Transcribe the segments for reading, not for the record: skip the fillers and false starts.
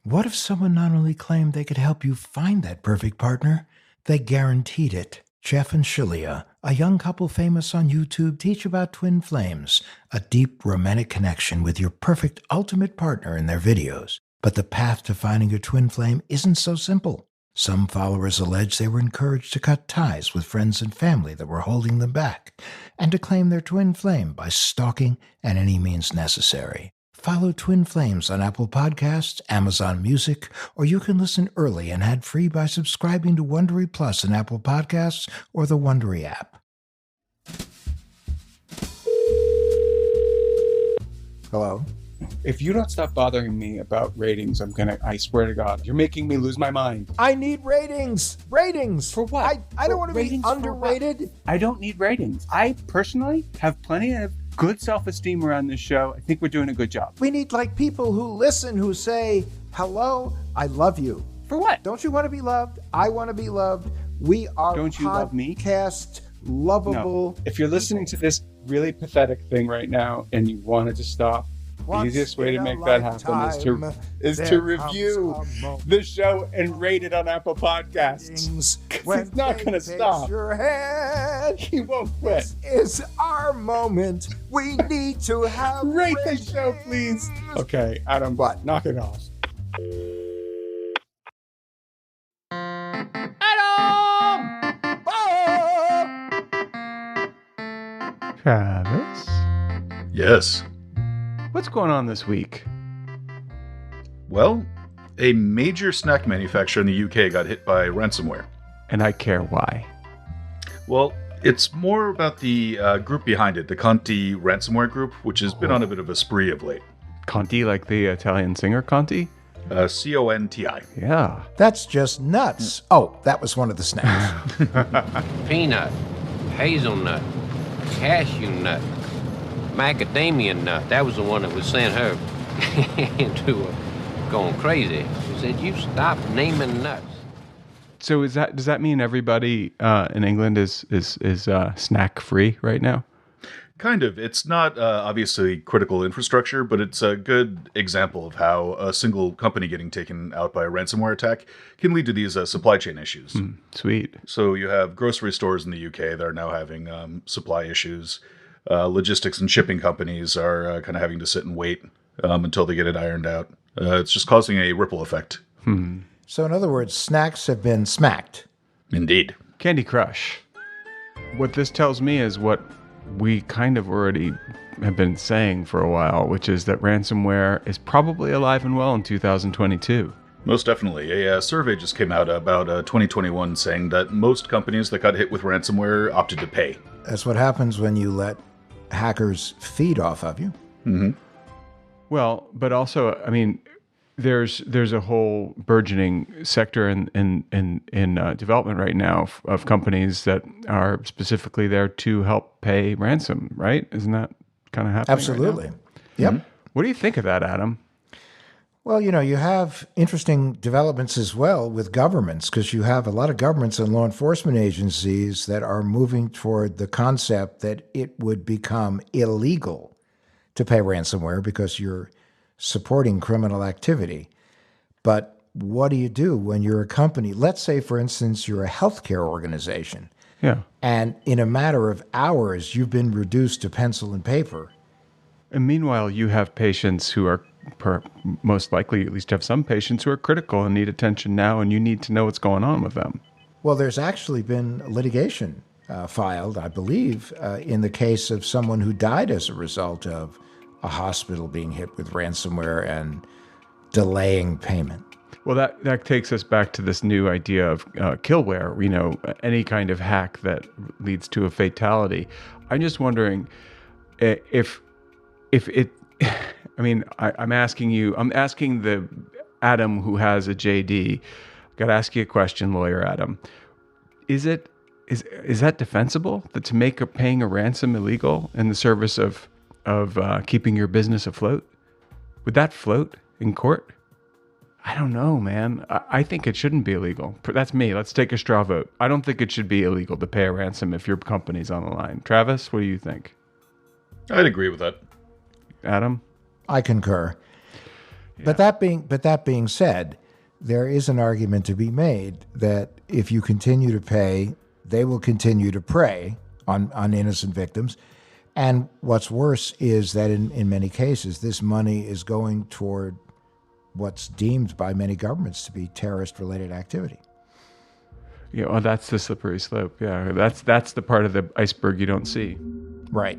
What if someone not only claimed they could help you find that perfect partner, they guaranteed it? Jeff and Shalia, a young couple famous on YouTube, teach about twin flames, a deep romantic connection with your perfect ultimate partner in their videos. But the path to finding your twin flame isn't so simple. Some followers allege they were encouraged to cut ties with friends and family that were holding them back, and to claim their twin flame by stalking at any means necessary. Follow Twin Flames on Apple Podcasts, Amazon Music, or you can listen early and ad-free by subscribing to Wondery Plus in Apple Podcasts or the Wondery app. Hello? If you don't stop bothering me about ratings, I swear to God, you're making me lose my mind. I need ratings! Ratings! For what? I don't want to be underrated. I don't need ratings. I personally have plenty of good self-esteem around this show. I think we're doing a good job. We need people who listen, who say, hello, I love you. For what? Don't you want to be loved? I want to be loved. We are Don't you love me? Podcast lovable. No. If you're listening to this really pathetic thing right now and you wanted to stop, the easiest way to make that happen is to review the show and rate it on Apple Podcasts. He's not going to stop. He won't quit. This is our moment. We need to have rate the show, please. Okay, Adam, what? Knock it off. Adam! Travis? Yes. What's going on this week? Well, a major snack manufacturer in the UK got hit by ransomware. And I care why. Well, it's more about the group behind it, the Conti ransomware group, which has been on a bit of a spree of late. Conti, like the Italian singer Conti? Conti. Yeah. That's just nuts. Oh, that was one of the snacks. Peanut, hazelnut, cashew nut, macadamia nut. That was the one that was sent her into going crazy. She said, "You stop naming nuts." So does that mean everybody in England is snack free right now? Kind of. It's not obviously critical infrastructure, but it's a good example of how a single company getting taken out by a ransomware attack can lead to these supply chain issues. Sweet. So you have grocery stores in the UK that are now having supply issues. Logistics and shipping companies are kind of having to sit and wait until they get it ironed out. It's just causing a ripple effect. So in other words, snacks have been smacked. Indeed. Candy Crush. What this tells me is what we kind of already have been saying for a while, which is that ransomware is probably alive and well in 2022. Most definitely. A survey just came out about 2021 saying that most companies that got hit with ransomware opted to pay. That's what happens when you let hackers feed off of you. Mm-hmm. Well, but also, I mean, there's a whole burgeoning sector in development right now of companies that are specifically there to help pay ransom, right? Isn't that kind of happening? Absolutely. Right now? Yep. Mm-hmm. What do you think of that, Adam? Well, you have interesting developments as well with governments, because you have a lot of governments and law enforcement agencies that are moving toward the concept that it would become illegal to pay ransomware because you're supporting criminal activity. But what do you do when you're a company? Let's say, for instance, you're a healthcare organization. Yeah. And in a matter of hours, you've been reduced to pencil and paper. And meanwhile, you have patients who are most likely, at least have some patients who are critical and need attention now, and you need to know what's going on with them. Well, there's actually been litigation filed, I believe, in the case of someone who died as a result of a hospital being hit with ransomware and delaying payment. Well, that takes us back to this new idea of killware, any kind of hack that leads to a fatality. I'm just wondering if it, I'm asking the Adam who has a JD, got to ask you a question, lawyer Adam. Is that defensible, that to make paying a ransom illegal in the service of keeping your business afloat? Would that float in court? I don't know, man. I think it shouldn't be illegal. That's me. Let's take a straw vote. I don't think it should be illegal to pay a ransom if your company's on the line. Travis, what do you think? I'd agree with that. Adam? I concur. But that being said, there is an argument to be made that if you continue to pay, they will continue to prey on innocent victims. And what's worse is that in many cases, this money is going toward what's deemed by many governments to be terrorist-related activity. That's the slippery slope. Yeah, that's the part of the iceberg you don't see. Right.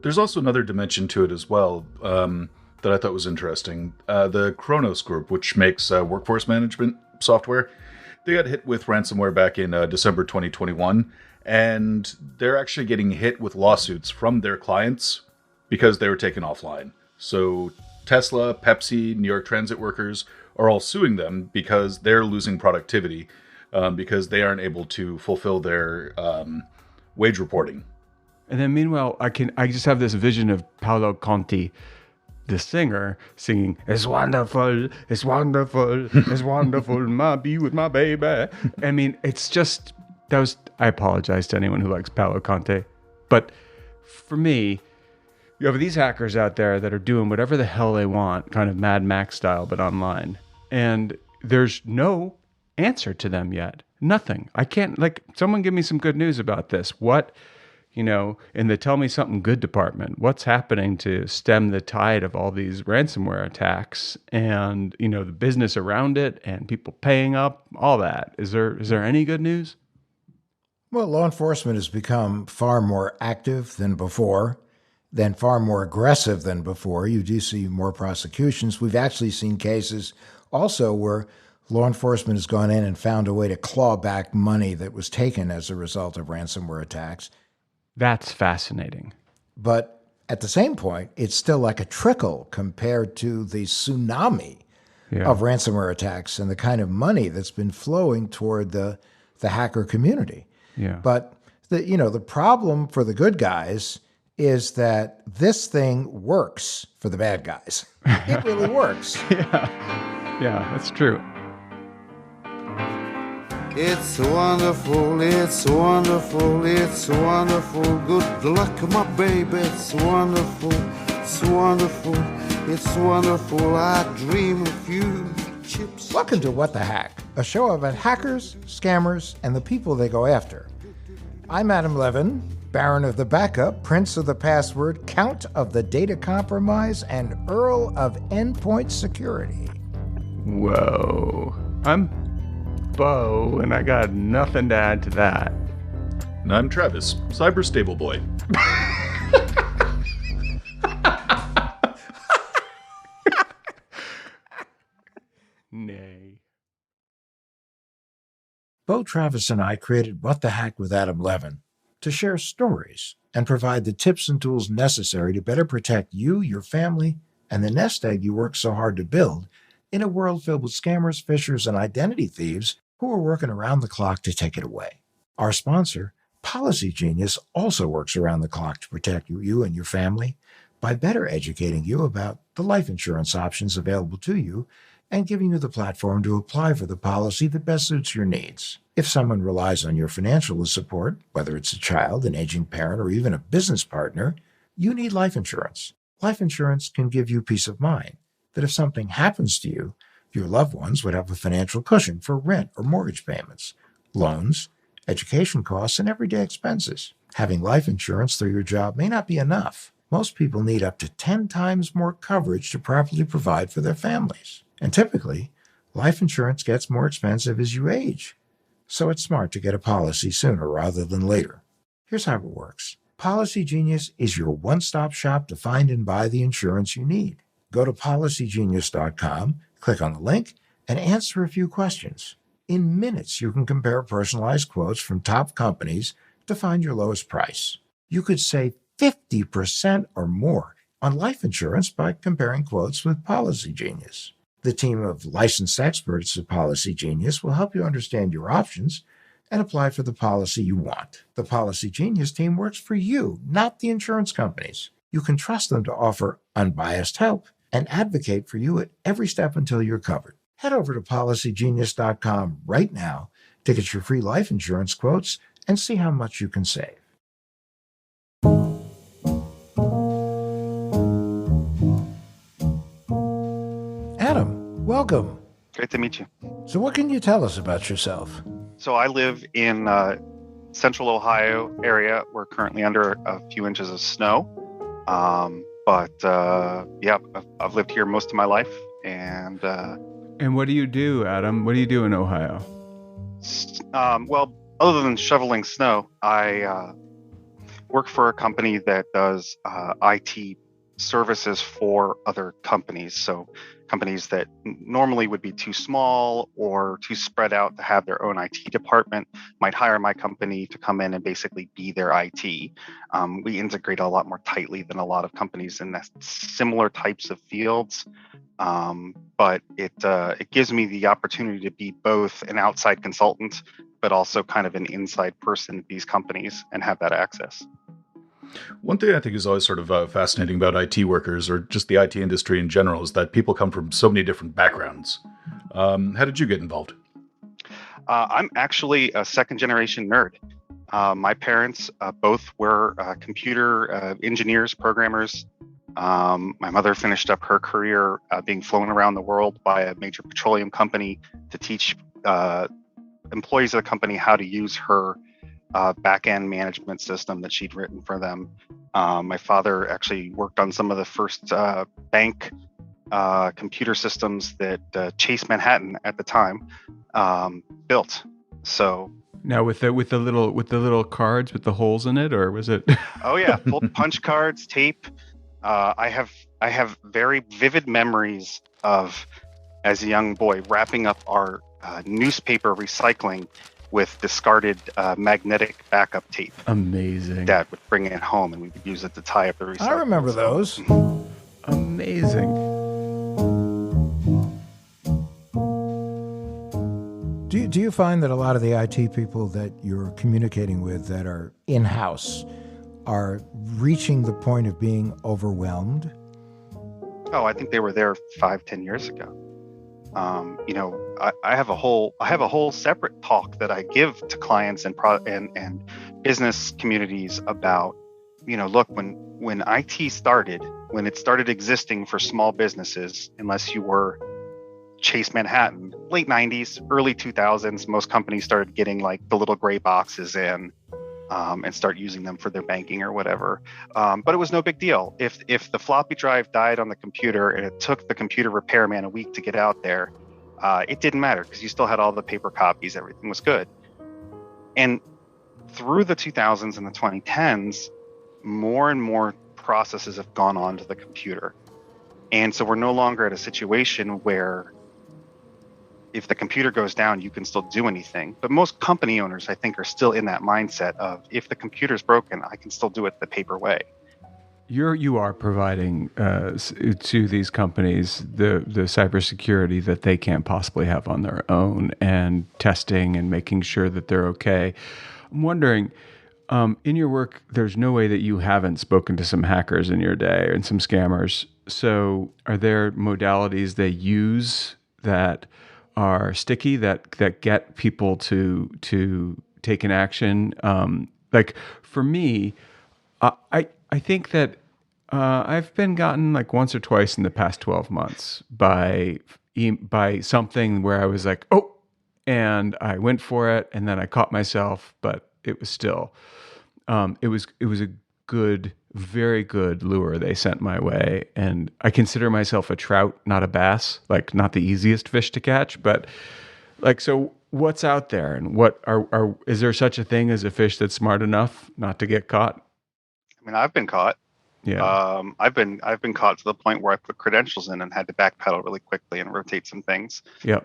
There's also another dimension to it as well that I thought was interesting. The Kronos Group, which makes workforce management software, they got hit with ransomware back in December 2021, and they're actually getting hit with lawsuits from their clients because they were taken offline. So Tesla, Pepsi, New York Transit workers are all suing them because they're losing productivity because they aren't able to fulfill their wage reporting. And then meanwhile, I just have this vision of Paolo Conti, the singer, singing, "It's wonderful, it's wonderful, it's wonderful, my be with my baby." I mean, it's just, I apologize to anyone who likes Paolo Conte. But for me, you have these hackers out there that are doing whatever the hell they want, kind of Mad Max style, but online. And there's no answer to them yet. Nothing. I can't, someone give me some good news about this. What, in the tell me something good department, what's happening to stem the tide of all these ransomware attacks and, the business around it and people paying up, all that? Is there any good news? Well, law enforcement has become far more active than before, then far more aggressive than before. You do see more prosecutions. We've actually seen cases also where law enforcement has gone in and found a way to claw back money that was taken as a result of ransomware attacks. That's fascinating. But at the same point, it's still like a trickle compared to the tsunami of ransomware attacks and the kind of money that's been flowing toward the hacker community. Yeah. But the problem for the good guys is that this thing works for the bad guys. It really works. Yeah, that's true. It's wonderful, it's wonderful, it's wonderful. Good luck, my baby. It's wonderful, it's wonderful, it's wonderful. I dream of you. Chips. Welcome to What the Hack, a show about hackers, scammers, and the people they go after. I'm Adam Levin, Baron of the Backup, Prince of the Password, Count of the Data Compromise, and Earl of Endpoint Security. Whoa. I'm Bo, and I got nothing to add to that. And I'm Travis, Cyber Stable Boy. Nay. Bo, Travis, and I created What the Hack with Adam Levin to share stories and provide the tips and tools necessary to better protect you, your family, and the nest egg you work so hard to build in a world filled with scammers, phishers, and identity thieves who are working around the clock to take it away. Our sponsor, Policy Genius, also works around the clock to protect you and your family by better educating you about the life insurance options available to you and giving you the platform to apply for the policy that best suits your needs. If someone relies on your financial support, whether it's a child, an aging parent, or even a business partner, you need life insurance. Life insurance can give you peace of mind that if something happens to you, your loved ones would have a financial cushion for rent or mortgage payments, loans, education costs, and everyday expenses. Having life insurance through your job may not be enough. Most people need up to 10 times more coverage to properly provide for their families. And typically, life insurance gets more expensive as you age. So it's smart to get a policy sooner rather than later. Here's how it works. Policy Genius is your one-stop shop to find and buy the insurance you need. Go to policygenius.com, click on the link, and answer a few questions. In minutes, you can compare personalized quotes from top companies to find your lowest price. You could save 50% or more on life insurance by comparing quotes with Policy Genius. The team of licensed experts at Policy Genius will help you understand your options and apply for the policy you want. The Policy Genius team works for you, not the insurance companies. You can trust them to offer unbiased help and advocate for you at every step until you're covered. Head over to policygenius.com right now to get your free life insurance quotes and see how much you can save. Welcome. Great to meet you. So what can you tell us about yourself? So I live in central Ohio area. We're currently under a few inches of snow. Yeah, I've lived here most of my life. And what do you do, Adam? What do you do in Ohio? well, other than shoveling snow, I work for a company that does IT services for other companies. So companies that normally would be too small or too spread out to have their own IT department might hire my company to come in and basically be their IT. We integrate a lot more tightly than a lot of companies in similar types of fields. But it gives me the opportunity to be both an outside consultant, but also kind of an inside person at these companies and have that access. One thing I think is always sort of fascinating about IT workers, or just the IT industry in general, is that people come from so many different backgrounds. How did you get involved? I'm actually a second-generation nerd. My parents both were computer engineers, programmers. My mother finished up her career being flown around the world by a major petroleum company to teach employees of the company how to use her back-end management system that she'd written for them. My father actually worked on some of the first bank computer systems that Chase Manhattan at the time built. So now with the little cards with the holes in it, or was it? Oh yeah, full punch cards, tape. I have very vivid memories of, as a young boy, wrapping up our newspaper recycling with discarded magnetic backup tape. Amazing. Dad would bring it home and we would use it to tie up the recycling. I remember those. Amazing. Do you find that a lot of the IT people that you're communicating with that are in-house are reaching the point of being overwhelmed? Oh, I think they were there 5-10 years ago. I have a whole separate talk that I give to clients and business communities about, look, when IT started, when it started existing for small businesses, unless you were Chase Manhattan, late 90s, early 2000s, most companies started getting like the little gray boxes in and start using them for their banking or whatever. But it was no big deal. If the floppy drive died on the computer and it took the computer repairman a week to get out there, it didn't matter because you still had all the paper copies. Everything was good. And through the 2000s and the 2010s, more and more processes have gone onto the computer. And so we're no longer at a situation where if the computer goes down, you can still do anything. But most company owners, I think, are still in that mindset of, if the computer's broken, I can still do it the paper way. You are providing to these companies the cybersecurity that they can't possibly have on their own, and testing and making sure that they're okay. I'm wondering, in your work, there's no way that you haven't spoken to some hackers in your day and some scammers. So are there modalities they use that are sticky, that get people to take an action? Like for me, I think that I've been gotten like once or twice in the past 12 months by something where I was like, oh, and I went for it, and then I caught myself, but it was still, it was a good, very good lure they sent my way. And I consider myself a trout, not a bass, like not the easiest fish to catch, but like, so what's out there, and is there such a thing as a fish that's smart enough not to get caught? I mean, I've been caught. Yeah. I've been caught to the point where I put credentials in and had to backpedal really quickly and rotate some things. Yeah.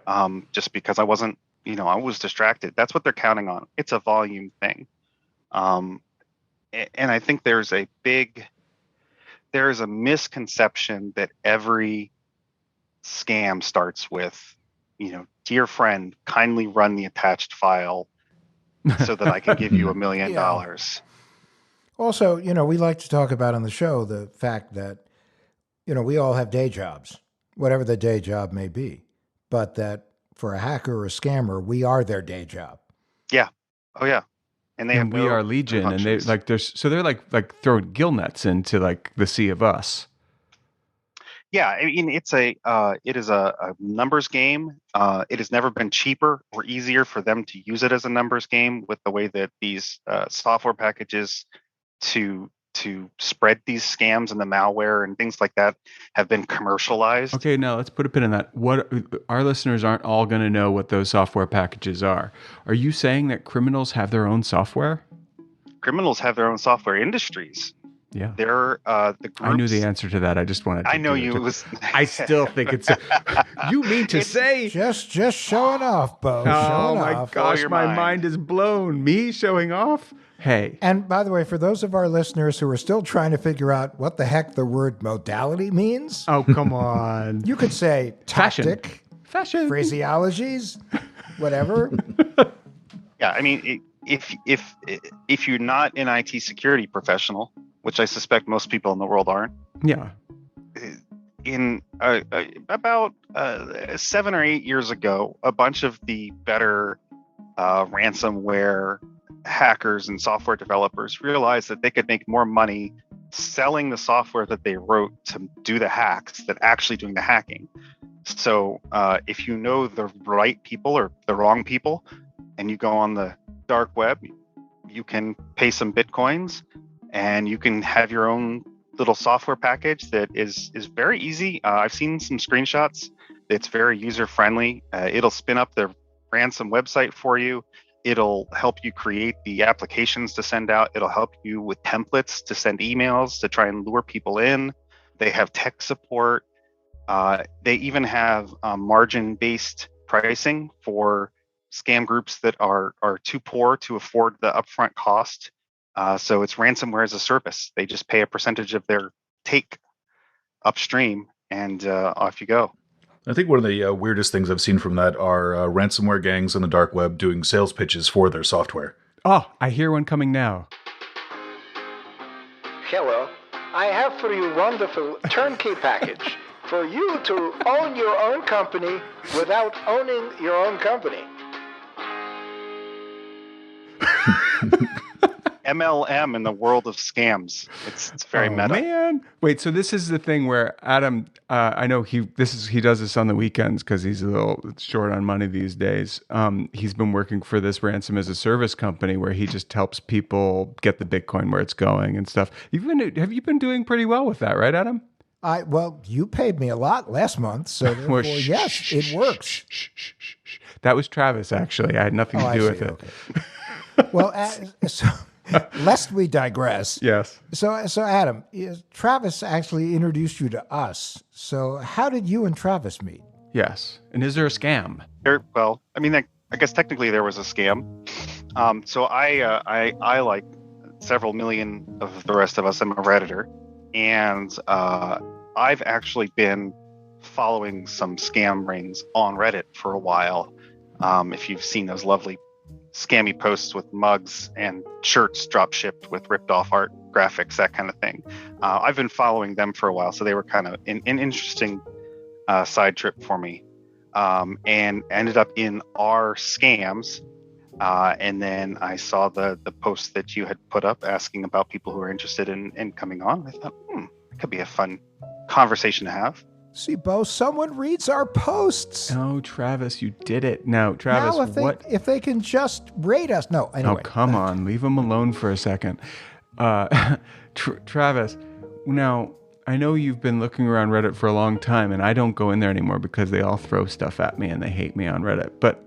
Just because I wasn't, I was distracted. That's what they're counting on. It's a volume thing. And I think there's a misconception that every scam starts with, dear friend, kindly run the attached file so that I can give you $1 million. Yeah. Also, we like to talk about on the show the fact that, we all have day jobs, whatever the day job may be, but that for a hacker or a scammer, we are their day job. Yeah. Oh yeah. And we are Legion, and they're like, they're like throwing gill nets into like the sea of us. Yeah, I mean, it is a numbers game. It has never been cheaper or easier for them to use it as a numbers game with the way that these software packages to spread these scams and the malware and things like that have been commercialized. Okay, now let's put a pin in that. What our listeners aren't all going to know what those software packages are. Are you saying that criminals have their own software? Criminals have their own software industries. Yeah. They're the groups. I knew the answer to that. I just wanted to I know do it. you was. I still think it's you mean to say Just showing off, Bo. oh Showing my off. gosh, your my mind. mind is blown. Me showing off? Hey. And by the way, for those of our listeners who are still trying to figure out what the heck the word modality means, Oh, come on. you could say Fashion. tactic, Fashion. phraseologies, whatever. Yeah, I mean, if you're not an IT security professional, which I suspect most people in the world aren't, Yeah. in about 7 or 8 years ago, a bunch of the better ransomware hackers and software developers realized that they could make more money selling the software that they wrote to do the hacks than actually doing the hacking. So if you know the right people or the wrong people, and you go on the dark web, you can pay some bitcoins and you can have your own little software package that is very easy. I've seen some screenshots. It's very user friendly. It'll spin up the ransom website for you. It'll help you create the applications to send out. It'll help you with templates to send emails to try and lure people in. They have tech support. They even have margin-based pricing for scam groups that are too poor to afford the upfront cost. So it's ransomware-as-a-service. They just pay a percentage of their take upstream, and off you go. I think one of the weirdest things I've seen from that are ransomware gangs on the dark web doing sales pitches for their software. Oh, I hear one coming now. Hello, I have for you wonderful turnkey package for you to own your own company without owning your own company. MLM in the world of scams. It's very meta. Man, wait. So this is the thing where Adam. I know he does this on the weekends because he's a little short on money these days. He's been working for this ransom-as-a-service company where he just helps people get the Bitcoin where it's going and stuff. Have you been doing pretty well with that, right, Adam? Well, you paid me a lot last month, so therefore, yes, it works. That was Travis, actually. I had nothing to do with it. Okay. Well, lest we digress. Yes. So Adam, Travis actually introduced you to us. So how did you and Travis meet? Yes. And is there a scam? Well, I mean, I guess technically there was a scam. So I like several million of the rest of us, I'm a Redditor, and I've actually been following some scam rings on Reddit for a while. If you've seen those lovely scammy posts with mugs and shirts drop shipped with ripped off art graphics, that kind of thing. I've been following them for a while, so they were kind of an interesting side trip for me, and ended up in our scams. And then I saw the post that you had put up asking about people who are interested in coming on. I thought, it could be a fun conversation to have. See, Bo, someone reads our posts. Oh, Travis, you did it. Now, Travis, if they can just rate us. No, anyway. Oh, come on. Leave them alone for a second. Travis, now, I know you've been looking around Reddit for a long time, and I don't go in there anymore because they all throw stuff at me and they hate me on Reddit. But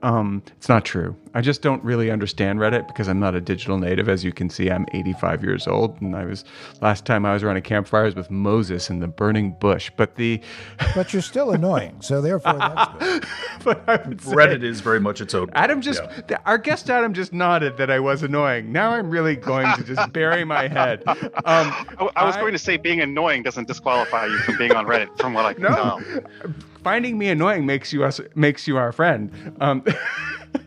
it's not true. I just don't really understand Reddit because I'm not a digital native. As you can see, I'm 85 years old, and last time I was around a campfire was with Moses in the burning bush. But you're still annoying, so therefore that's good. But I would say, Reddit is very much its own. Our guest Adam just nodded that I was annoying. Now I'm really going to just bury my head. I was going to say being annoying doesn't disqualify you from being on Reddit, from what I can tell. Finding me annoying makes you our friend.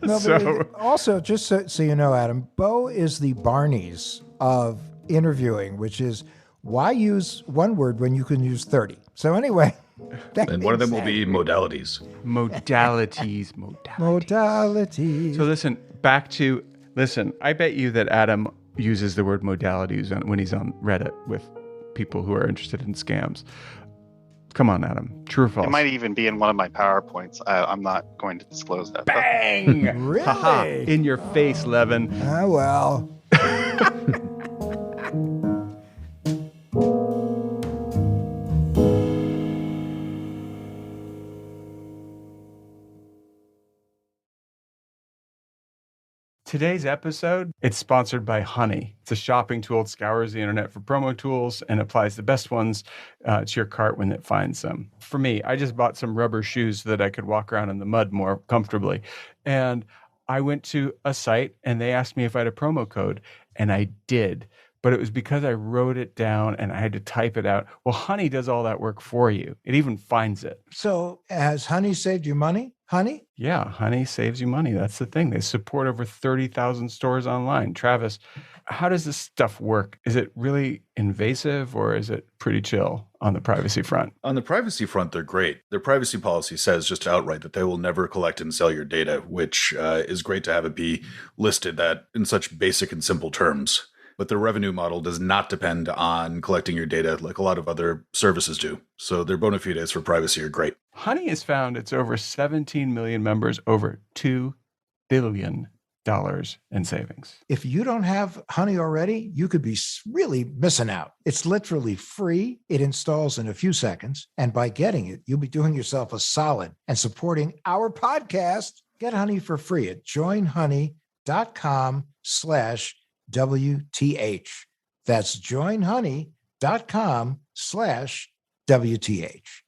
No, but also, just so you know, Adam, Bo is the Barneys of interviewing, which is why use one word when you can use 30? So anyway. And one of them will be modalities. Modalities. So I bet you that Adam uses the word modalities when he's on Reddit with people who are interested in scams. Come on, Adam. True or false? It might even be in one of my PowerPoints. I'm not going to disclose that. Bang! Really? Haha, in your face, Levin. Ah, well. Today's episode, it's sponsored by Honey. It's a shopping tool that scours the internet for promo tools and applies the best ones to your cart when it finds them. For me, I just bought some rubber shoes so that I could walk around in the mud more comfortably. And I went to a site and they asked me if I had a promo code, and I did. But it was because I wrote it down and I had to type it out. Well, Honey does all that work for you. It even finds it. So has Honey saved you money? Honey? Yeah, Honey saves you money. That's the thing. They support over 30,000 stores online. Travis, how does this stuff work? Is it really invasive or is it pretty chill on the privacy front? On the privacy front, they're great. Their privacy policy says just outright that they will never collect and sell your data, which is great to have it be listed that in such basic and simple terms. But their revenue model does not depend on collecting your data like a lot of other services do. So their bona fides for privacy are great. Honey has found its over 17 million members, over $2 billion in savings. If you don't have Honey already, you could be really missing out. It's literally free. It installs in a few seconds. And by getting it, you'll be doing yourself a solid and supporting our podcast. Get Honey for free at joinhoney.com/WTH. That's joinhoney.com/WTH.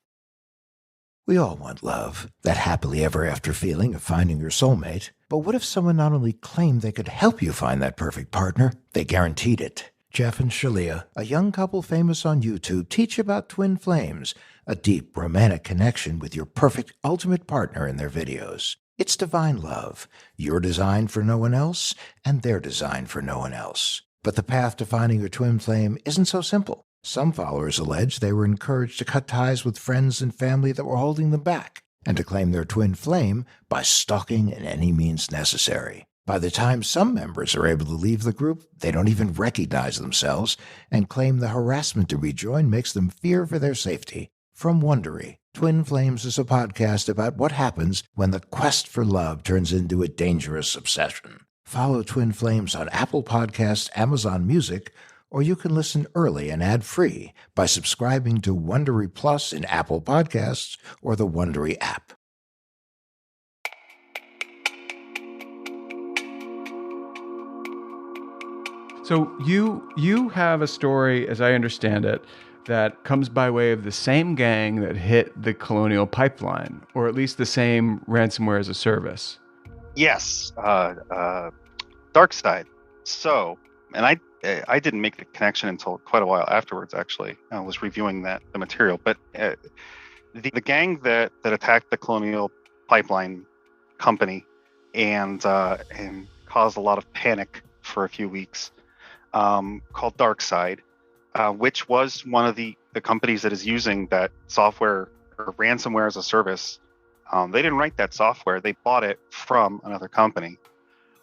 We all want love, that happily ever after feeling of finding your soulmate. But what if someone not only claimed they could help you find that perfect partner, they guaranteed it? Jeff and Shalia, a young couple famous on YouTube, teach about twin flames, a deep romantic connection with your perfect ultimate partner in their videos. It's divine love. You're designed for no one else, and they're designed for no one else. But the path to finding your twin flame isn't so simple. Some followers allege they were encouraged to cut ties with friends and family that were holding them back, and to claim their twin flame by stalking in any means necessary. By the time some members are able to leave the group, they don't even recognize themselves and claim the harassment to rejoin makes them fear for their safety. From Wondery, Twin Flames is a podcast about what happens when the quest for love turns into a dangerous obsession. Follow Twin Flames on Apple Podcasts, Amazon Music, or you can listen early and ad-free by subscribing to Wondery Plus in Apple Podcasts or the Wondery app. So you have a story, as I understand it, that comes by way of the same gang that hit the Colonial Pipeline, or at least the same ransomware-as-a-service. Yes, Darkside. So, and I didn't make the connection until quite a while afterwards. Actually, I was reviewing the material. But the gang that attacked the Colonial Pipeline company and caused a lot of panic for a few weeks, called Darkside, which was one of the companies that is using that software or ransomware-as-a-service. They didn't write that software; they bought it from another company.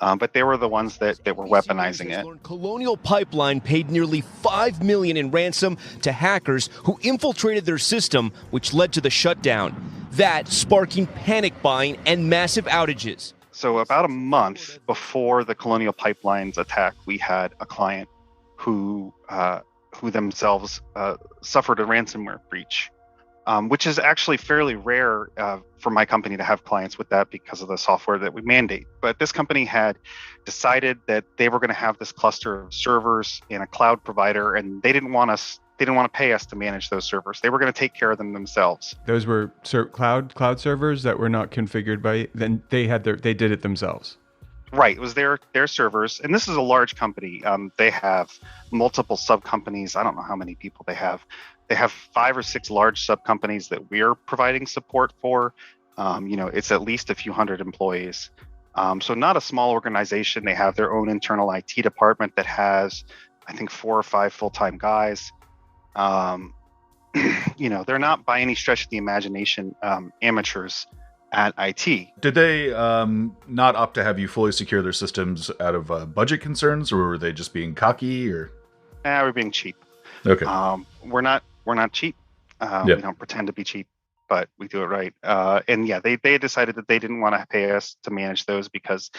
But they were the ones that were weaponizing it. Colonial Pipeline paid nearly $5 million in ransom to hackers who infiltrated their system, which led to the shutdown. That sparking panic buying and massive outages. So about a month before the Colonial Pipeline's attack, we had a client who themselves suffered a ransomware breach. Which is actually fairly rare for my company to have clients with that because of the software that we mandate. But this company had decided that they were going to have this cluster of servers in a cloud provider, and they didn't want to pay us to manage those servers. They were going to take care of them themselves. Those were cloud servers that were not configured by. Then they did it themselves. Right, it was their servers, and this is a large company. They have multiple sub companies. I don't know how many people they have. They have 5 or 6 large sub companies that we're providing support for. It's at least a few hundred employees. So not a small organization. They have their own internal IT department that has, I think, 4 or 5 full-time guys. They're not by any stretch of the imagination amateurs at IT. Did they not opt to have you fully secure their systems out of budget concerns, or were they just being cocky? Or We're being cheap. Okay, We're not cheap. Yeah. We don't pretend to be cheap, but we do it right. And yeah, they had decided that they didn't want to pay us to manage those because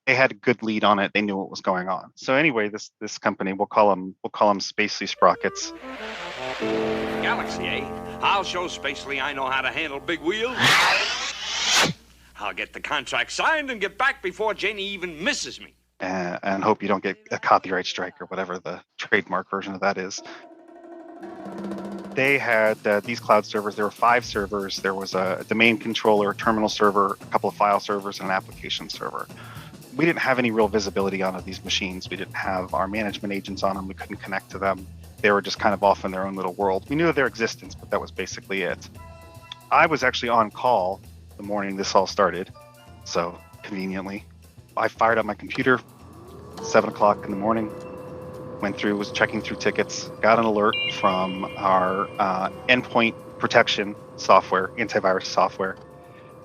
they had a good lead on it. They knew what was going on. So anyway, this company, we'll call them Spacely Sprockets. Galaxy, eh? I'll show Spacely I know how to handle big wheels. I'll get the contract signed and get back before Janie even misses me. And hope you don't get a copyright strike or whatever the trademark version of that is. They had these cloud servers. There were 5 servers. There was a domain controller, terminal server, a couple of file servers, and an application server. We didn't have any real visibility on these machines. We didn't have our management agents on them. We couldn't connect to them. They were just kind of off in their own little world. We knew of their existence, but that was basically it. I was actually on call the morning this all started, so conveniently. I fired up my computer, 7 o'clock in the morning, went through, was checking through tickets, got an alert from our endpoint protection software, antivirus software,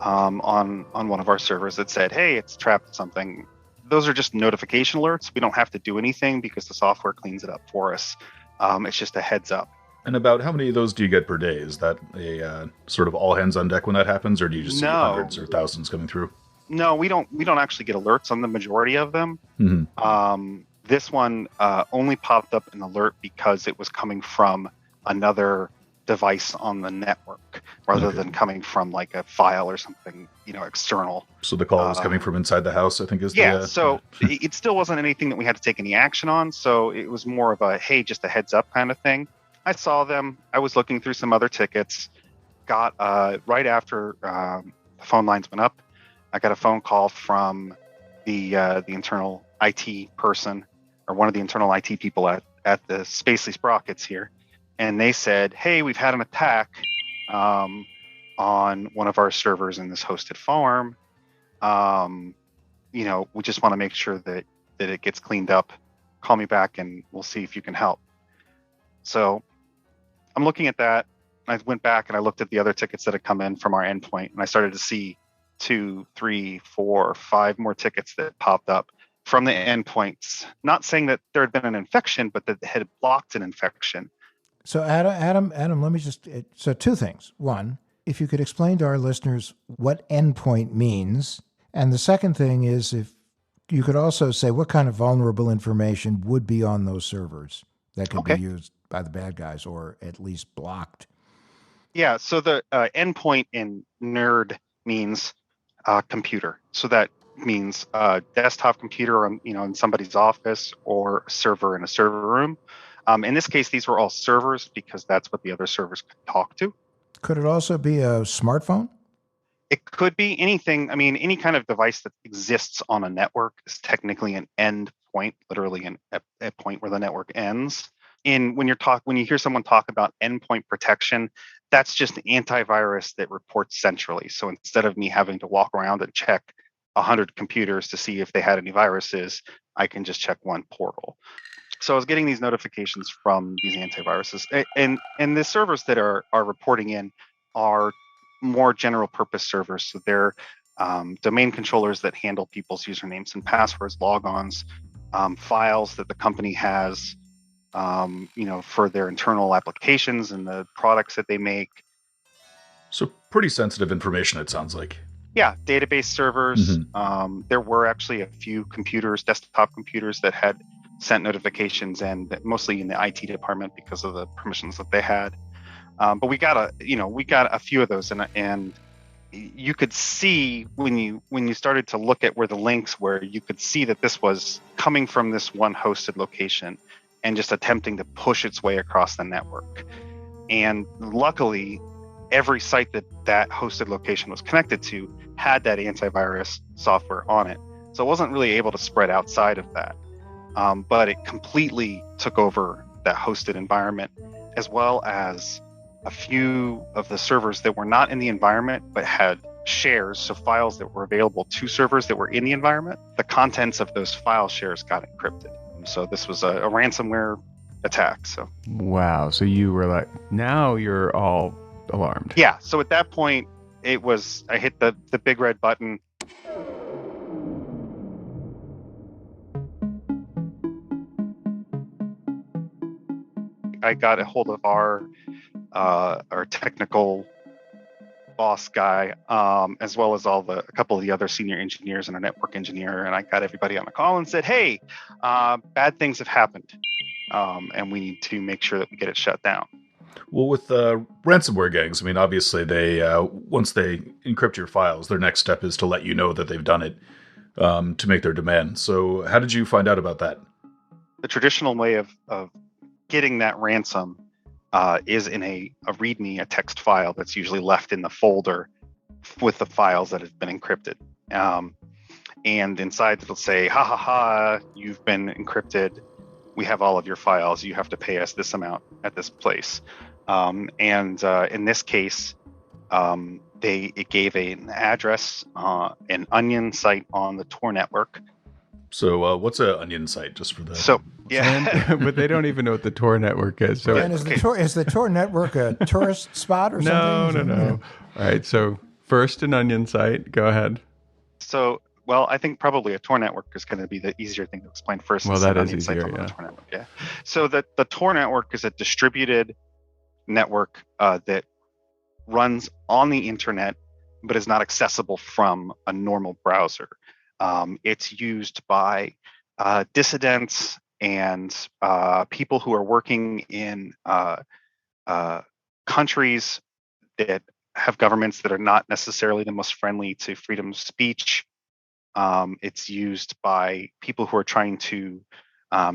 on one of our servers that said, hey, it's trapped something. Those are just notification alerts. We don't have to do anything because the software cleans it up for us. It's just a heads up. And about how many of those do you get per day? Is that a sort of all hands on deck when that happens, or do you just see hundreds or thousands coming through? No, we don't actually get alerts on the majority of them. Mm-hmm. This one only popped up an alert because it was coming from another device on the network rather than coming from like a file or something, external. So the call was coming from inside the house, I think is so it still wasn't anything that we had to take any action on. So it was more of a, hey, just a heads up kind of thing. I saw them. I was looking through some other tickets, got right after the phone lines went up, I got a phone call from the internal IT person, or one of the internal IT people at the Spacely Sprockets here. And they said, hey, we've had an attack on one of our servers in this hosted farm. We just want to make sure that it gets cleaned up. Call me back and we'll see if you can help. So I'm looking at that. I went back and I looked at the other tickets that had come in from our endpoint, and I started to see 2, 3, 4, 5 more tickets that popped up from the endpoints. Not saying that there had been an infection, but that had blocked an infection. So Adam, let me so 2 things. One, if you could explain to our listeners what endpoint means. And the second thing is if you could also say what kind of vulnerable information would be on those servers that could be used by the bad guys or at least blocked. Yeah, so the endpoint in nerd means computer. So that means desktop computer in somebody's office or a server in a server room. In this case, these were all servers because that's what the other servers could talk to. Could it also be a smartphone? It could be anything. I mean, any kind of device that exists on a network is technically an endpoint, literally a point where the network ends. When you hear someone talk about endpoint protection, that's just an antivirus that reports centrally. So instead of me having to walk around and check 100 computers to see if they had any viruses, I can just check one portal. So I was getting these notifications from these antiviruses, and the servers that are reporting in are more general purpose servers. So they're domain controllers that handle people's usernames and passwords, logons, files that the company has, for their internal applications and the products that they make. So pretty sensitive information, it sounds like. Yeah, database servers. Mm-hmm. There were actually a few desktop computers that had sent notifications, and mostly in the IT department because of the permissions that they had. But we got a few of those, and you could see when you started to look at where the links were, you could see that this was coming from this one hosted location and just attempting to push its way across the network. And luckily, every site that hosted location was connected to had that antivirus software on it. So it wasn't really able to spread outside of that. But it completely took over that hosted environment, as well as a few of the servers that were not in the environment but had shares, so files that were available to servers that were in the environment. The contents of those file shares got encrypted. So this was a ransomware attack. So wow. So you were like, now you're all alarmed. Yeah. So at that point, I hit the big red button. I got a hold of our our technical boss guy, as well as a couple of the other senior engineers and our network engineer. And I got everybody on a call and said, hey, bad things have happened. And we need to make sure that we get it shut down. Well, with ransomware gangs, I mean, obviously they once they encrypt your files, their next step is to let you know that they've done it to make their demand. So how did you find out about that? The traditional way of getting that ransom is in a README, a text file that's usually left in the folder with the files that have been encrypted. And inside it'll say, ha ha ha, you've been encrypted. We have all of your files. You have to pay us this amount at this place. And in this case, it gave an address, an Onion site on the Tor network. So what's an Onion site, just for the... So, yeah. But they don't even know what the Tor network is. So And is the Tor network a tourist spot or something? No. All right, so first an Onion site. Go ahead. So, well, I think probably a Tor network is going to be the easier thing to explain first. Well, that is easier, yeah. Tor network, yeah. So the Tor network is a distributed network that runs on the internet, but is not accessible from a normal browser. It's used by dissidents and people who are working in countries that have governments that are not necessarily the most friendly to freedom of speech. It's used by people who are trying to,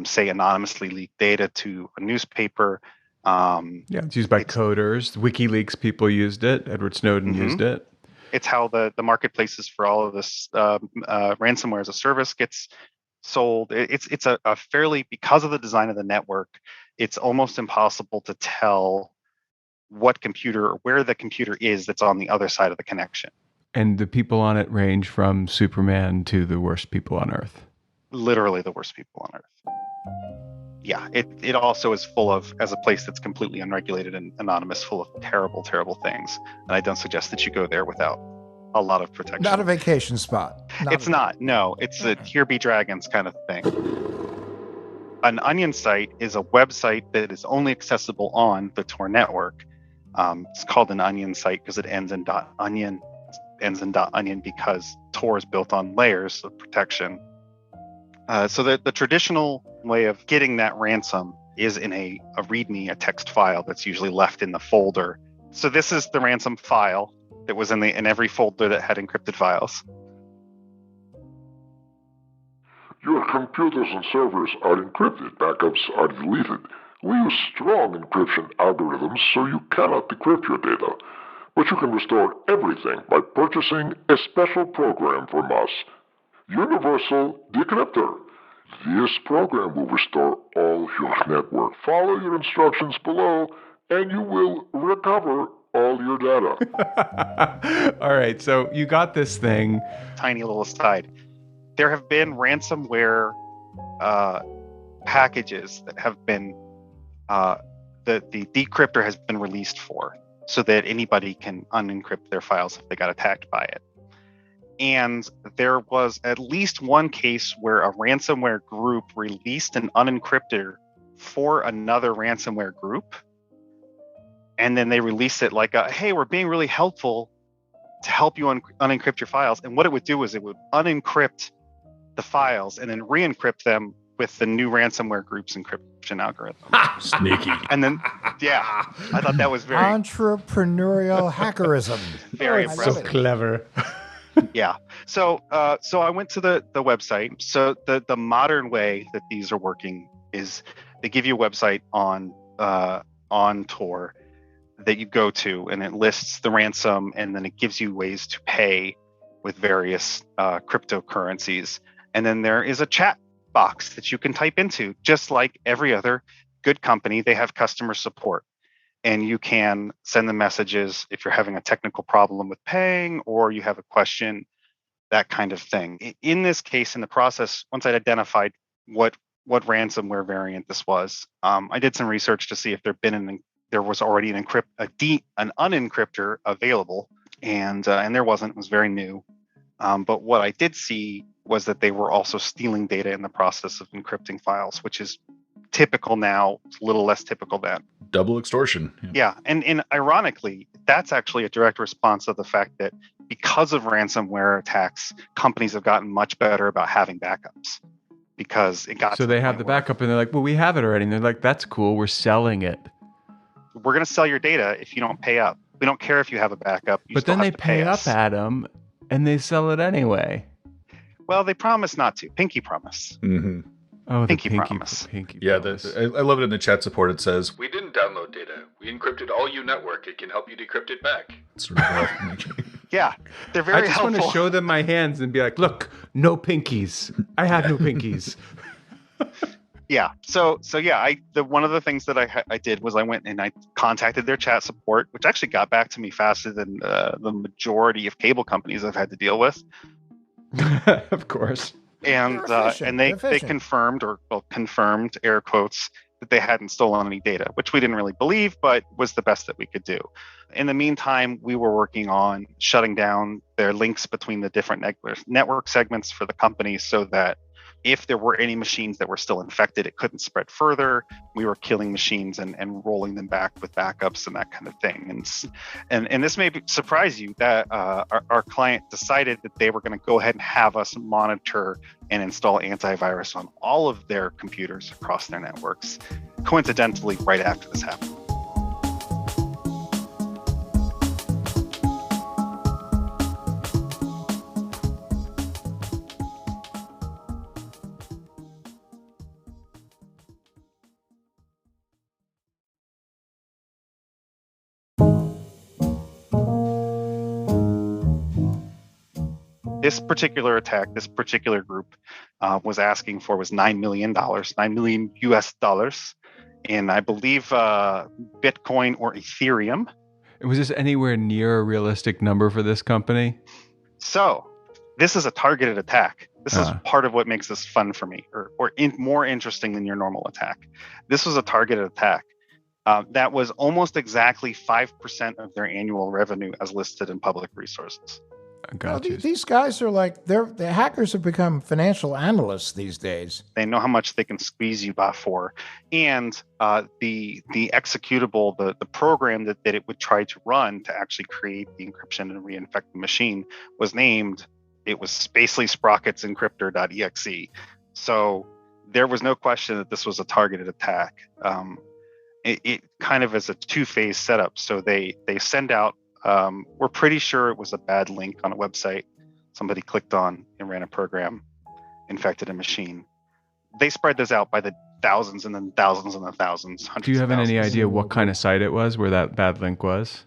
say, anonymously leak data to a newspaper. It's used by coders. WikiLeaks people used it. Edward Snowden used it. It's how the marketplaces for all of this Ransomware-as-a-Service gets sold. It's a fairly, because of the design of the network, it's almost impossible to tell what computer or where the computer is that's on the other side of the connection. And the people on it range from Superman to the worst people on Earth. Literally the worst people on Earth. Yeah, it also is full of, as a place that's completely unregulated and anonymous, full of terrible, terrible things. And I don't suggest that you go there without a lot of protection. Not a vacation spot. No. It's a here be dragons kind of thing. An Onion site is a website that is only accessible on the Tor network. It's called an Onion site because it ends in .onion. It ends in .onion because Tor is built on layers of protection. So the traditional way of getting that ransom is in a README, a text file that's usually left in the folder. So this is the ransom file that was in every folder that had encrypted files. Your computers and servers are encrypted, backups are deleted. We use strong encryption algorithms so you cannot decrypt your data. But you can restore everything by purchasing a special program from us. Universal Decryptor. This program will restore all your network. Follow your instructions below, and you will recover all your data. All right, so you got this thing. Tiny little aside. There have been ransomware packages that have been, the decryptor has been released for, so that anybody can unencrypt their files if they got attacked by it. And there was at least one case where a ransomware group released an unencryptor for another ransomware group. And then they released it like, hey, we're being really helpful to help you unencrypt your files. And what it would do is it would unencrypt the files and then re-encrypt them with the new ransomware group's encryption algorithm. Sneaky. And then, yeah, I thought that was very entrepreneurial hackerism. Very impressive. So clever. Yeah. So I went to the website. So the modern way that these are working is they give you a website on Tor that you go to, and it lists the ransom, and then it gives you ways to pay with various cryptocurrencies. And then there is a chat box that you can type into, just like every other good company. They have customer support. And you can send them messages if you're having a technical problem with paying or you have a question, that kind of thing. In this case, in the process, once I'd identified what ransomware variant this was, I did some research to see if there was already an unencryptor available, and there wasn't. It was very new. But what I did see was that they were also stealing data in the process of encrypting files, which is typical now, it's a little less typical then. Double extortion. Yeah, and ironically, that's actually a direct response of the fact that because of ransomware attacks, companies have gotten much better about having backups because it got So to they have the backup and they're like, well, we have it already. And they're like, that's cool. We're selling it. We're going to sell your data if you don't pay up. We don't care if you have a backup. You But still then they have to pay pay us. up, Adam, and they sell it anyway. Well, they promise not to. Pinky promise. Mm-hmm. Oh, the Pinky promise. Pinky Yeah, promise. I love it in the chat support. It says, "We didn't download data. We encrypted all you network. It can help you decrypt it back." Sort of Yeah, they're I very just helpful. want to show them my hands and be like, look, no pinkies. I have no pinkies. Yeah. So yeah, one of the things that I did was I went and I contacted their chat support, which actually got back to me faster than the majority of cable companies I've had to deal with. Of course. And they confirmed confirmed air quotes that they hadn't stolen any data, which we didn't really believe, but was the best that we could do. In the meantime, we were working on shutting down their links between the different network segments for the company so that if there were any machines that were still infected, it couldn't spread further. We were killing machines and rolling them back with backups and that kind of thing. And this may surprise you that our client decided that they were going to go ahead and have us monitor and install antivirus on all of their computers across their networks, coincidentally, right after this happened. This particular attack, this particular group was asking for was $9 million US dollars, in I believe Bitcoin or Ethereum. Was this anywhere near a realistic number for this company? So this is a targeted attack. This is part of what makes this fun for me, or more interesting than your normal attack. This was a targeted attack. That was almost exactly 5% of their annual revenue as listed in public resources. These guys are like, the hackers have become financial analysts these days. They know how much they can squeeze you by for. And the executable, the program that it would try to run to actually create the encryption and reinfect the machine was named, it was basically Sprocket's encryptor.exe. So there was no question that this was a targeted attack. It kind of is a two-phase setup. So they send out, we're pretty sure it was a bad link on a website somebody clicked on and ran a program, infected a machine. They spread this out by the thousands and then thousands and then thousands. Do you have any idea what kind of site it was where that bad link was?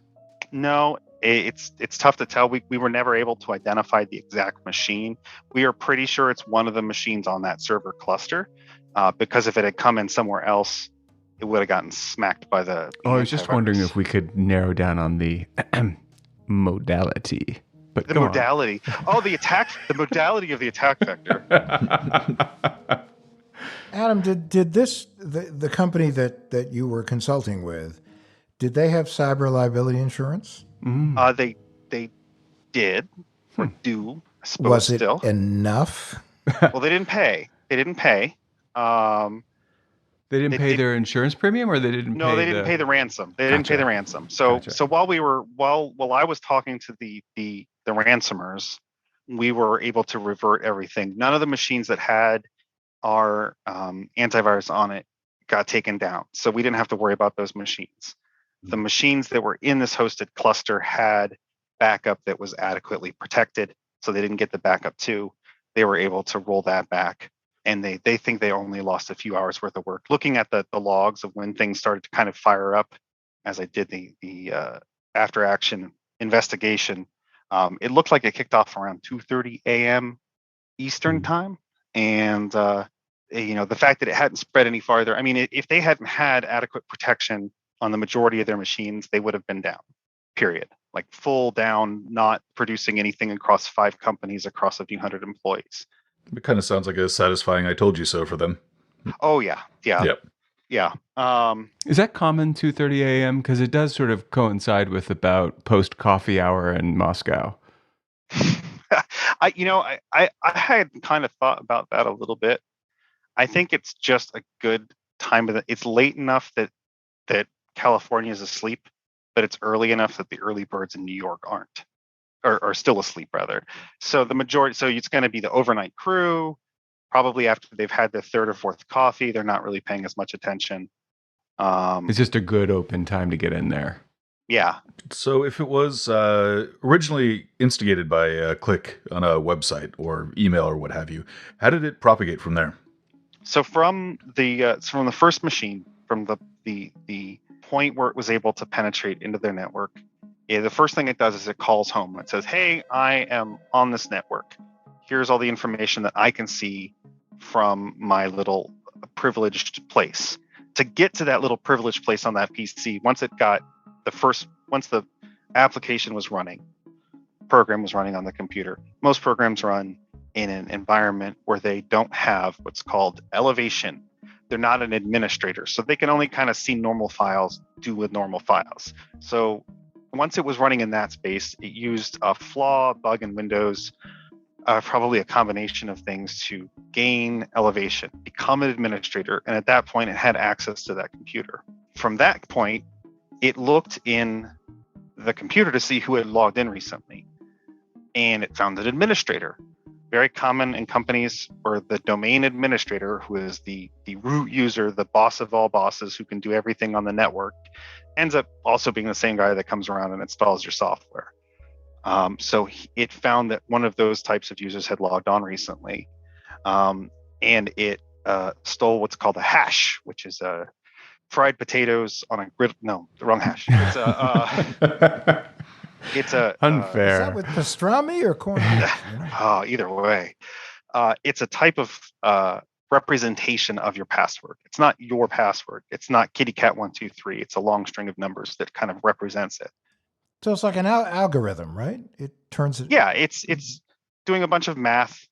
No, it's tough to tell. We were never able to identify the exact machine. We are pretty sure it's one of the machines on that server cluster, because if it had come in somewhere else, it would have gotten smacked by the I was just wondering if we could narrow down on the modality. But the modality. The modality of the attack vector. Adam, did the company that you were consulting with, did they have cyber liability insurance? They did or do. I suppose Was it still enough? Well, they didn't pay. They didn't pay. They didn't pay their insurance premium, or they didn't. No, they didn't pay the ransom. They didn't pay the ransom. So while I was talking to the ransomers, we were able to revert everything. None of the machines that had our antivirus on it got taken down, so we didn't have to worry about those machines. The machines that were in this hosted cluster had backup that was adequately protected, so they didn't get the backup too. They were able to roll that back. And they think they only lost a few hours worth of work. Looking at the logs of when things started to kind of fire up, as I did the after action investigation, it looked like it kicked off around 2:30 a.m. Eastern time. And the fact that it hadn't spread any farther, I mean, if they hadn't had adequate protection on the majority of their machines, they would have been down. Period. Like full down, not producing anything across 5 companies across a few hundred employees. It kind of sounds like a satisfying "I told you so" for them. Oh yeah. Yep. Yeah. Is that common 2:30 a.m.? Because it does sort of coincide with about post coffee hour in Moscow. I had kind of thought about that a little bit. I think it's just a good time of it's late enough that California is asleep, but it's early enough that the early birds in New York aren't, or still asleep rather. So it's going to be the overnight crew. Probably after they've had their third or fourth coffee, they're not really paying as much attention. It's just a good open time to get in there. Yeah. So if it was originally instigated by a click on a website or email or what have you, how did it propagate from there? So from the first machine, from the point where it was able to penetrate into their network, the first thing it does is it calls home. It says, "Hey, I am on this network. Here's all the information that I can see from my little privileged place." To get to that little privileged place on that PC, once the application was running, program was running on the computer. Most programs run in an environment where they don't have what's called elevation. They're not an administrator, so they can only kind of see normal files, do with normal files. So once it was running in that space, it used a flaw, bug in Windows, probably a combination of things to gain elevation, become an administrator, and at that point it had access to that computer. From that point, it looked in the computer to see who had logged in recently, and it found an administrator. Very common in companies where the domain administrator, who is the root user, the boss of all bosses who can do everything on the network, ends up also being the same guy that comes around and installs your software. So it found that one of those types of users had logged on recently, and it stole what's called a hash, which is fried potatoes on a griddle. No, the wrong hash. It's a unfair. Is that with pastrami or corn? Either way, it's a type of representation of your password. It's not your password. It's not kittycat123. It's a long string of numbers that kind of represents it. So it's like an algorithm, right? It turns it. Yeah, it's doing a bunch of math